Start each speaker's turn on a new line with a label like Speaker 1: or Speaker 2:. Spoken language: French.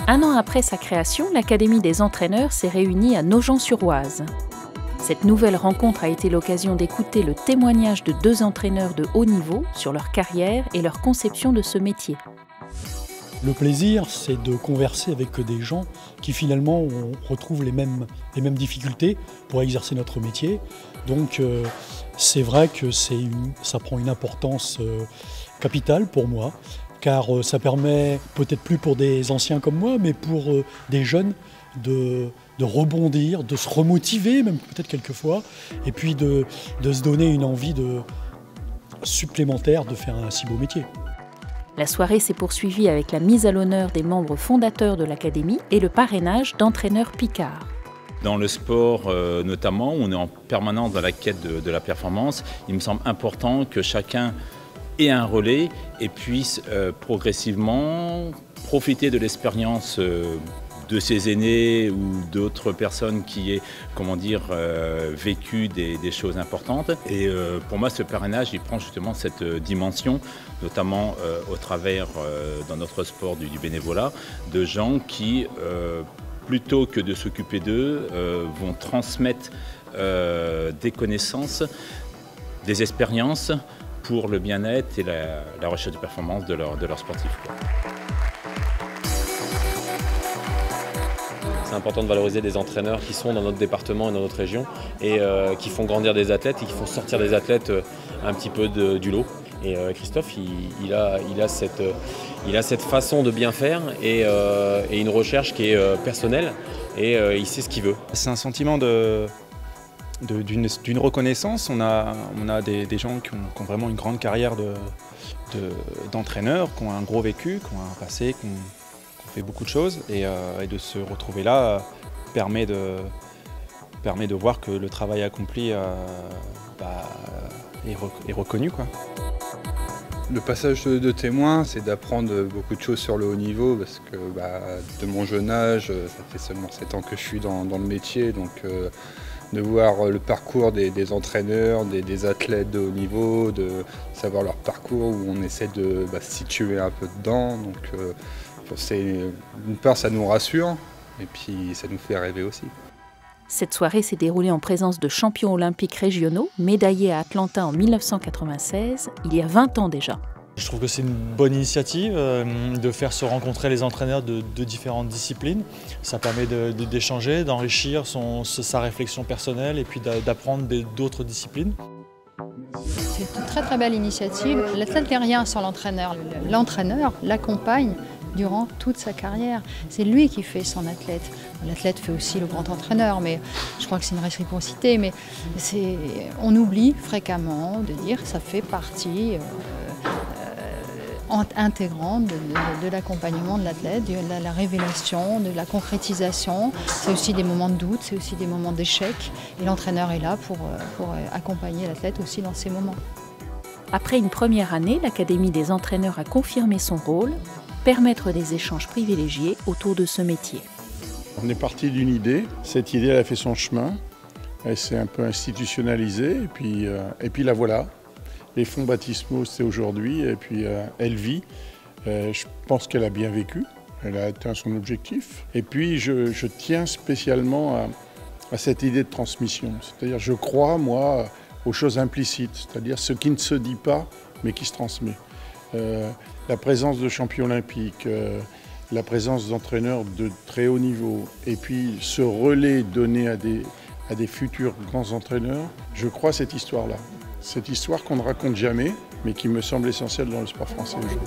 Speaker 1: Un an après sa création, l'Académie des entraîneurs s'est réunie à Nogent-sur-Oise. Cette nouvelle rencontre a été l'occasion d'écouter le témoignage de 2 entraîneurs de haut niveau sur leur carrière et leur conception de ce métier.
Speaker 2: Le plaisir, c'est de converser avec des gens qui finalement retrouvent les mêmes difficultés pour exercer notre métier. Donc c'est vrai que ça prend une importance capitale pour moi, car ça permet, peut-être plus pour des anciens comme moi, mais pour des jeunes de rebondir, de se remotiver, même peut-être quelquefois, et puis de se donner une envie supplémentaire de faire un si beau métier.
Speaker 1: La soirée s'est poursuivie avec la mise à l'honneur des membres fondateurs de l'Académie et le parrainage d'entraîneurs picards.
Speaker 3: Dans le sport notamment, on est en permanence dans la quête de la performance. Il me semble important que chacun ait un relais et puisse progressivement profiter de l'expérience de ses aînés ou d'autres personnes qui aient, vécu des choses importantes. Et pour moi, ce parrainage, il prend justement cette dimension, notamment au travers, dans notre sport, du bénévolat, de gens qui, plutôt que de s'occuper d'eux, vont transmettre des connaissances, des expériences pour le bien-être et la recherche de performance de leurs sportifs.
Speaker 4: C'est important de valoriser des entraîneurs qui sont dans notre département et dans notre région et qui font grandir des athlètes et qui font sortir des athlètes un petit peu du lot. Et Christophe, il a cette façon de bien faire et une recherche qui est personnelle et il sait ce qu'il veut.
Speaker 5: C'est un sentiment d'une reconnaissance. On a des gens qui ont vraiment une grande carrière d'entraîneurs, qui ont un gros vécu, qui ont un passé, qui ont fait beaucoup de choses et de se retrouver là permet de voir que le travail accompli est reconnu, quoi.
Speaker 6: Le passage de témoin, c'est d'apprendre beaucoup de choses sur le haut niveau parce que de mon jeune âge, ça fait seulement 7 ans que je suis dans le métier, donc de voir le parcours des entraîneurs, des athlètes de haut niveau, de savoir leur parcours où on essaie de se situer un peu dedans. Donc d'une part, ça nous rassure et puis ça nous fait rêver aussi.
Speaker 1: Cette soirée s'est déroulée en présence de champions olympiques régionaux, médaillés à Atlanta en 1996, il y a 20 ans déjà.
Speaker 7: Je trouve que c'est une bonne initiative de faire se rencontrer les entraîneurs de différentes disciplines. Ça permet d'échanger, d'enrichir sa réflexion personnelle et puis d'apprendre d'autres disciplines.
Speaker 8: C'est une très très belle initiative. L'athlète n'est rien sans l'entraîneur. L'entraîneur l'accompagne durant toute sa carrière. C'est lui qui fait son athlète. L'athlète fait aussi le grand entraîneur, mais je crois que c'est une réciprocité. Mais on oublie fréquemment de dire que ça fait partie intégrante de l'accompagnement de l'athlète, de la révélation, de la concrétisation. C'est aussi des moments de doute, c'est aussi des moments d'échec. Et l'entraîneur est là pour accompagner l'athlète aussi dans ces moments.
Speaker 1: Après une première année, l'Académie des entraîneurs a confirmé son rôle, permettre des échanges privilégiés autour de ce métier.
Speaker 9: On est parti d'une idée, cette idée elle a fait son chemin, elle s'est un peu institutionnalisée et puis la voilà. Les fonds baptismaux c'est aujourd'hui et puis elle vit, je pense qu'elle a bien vécu, elle a atteint son objectif. Et puis je tiens spécialement à cette idée de transmission, c'est-à-dire je crois moi aux choses implicites, c'est-à-dire ce qui ne se dit pas mais qui se transmet. La présence de champions olympiques, la présence d'entraîneurs de très haut niveau et puis ce relais donné à des futurs grands entraîneurs, je crois à cette histoire-là. Cette histoire qu'on ne raconte jamais, mais qui me semble essentielle dans le sport français aujourd'hui.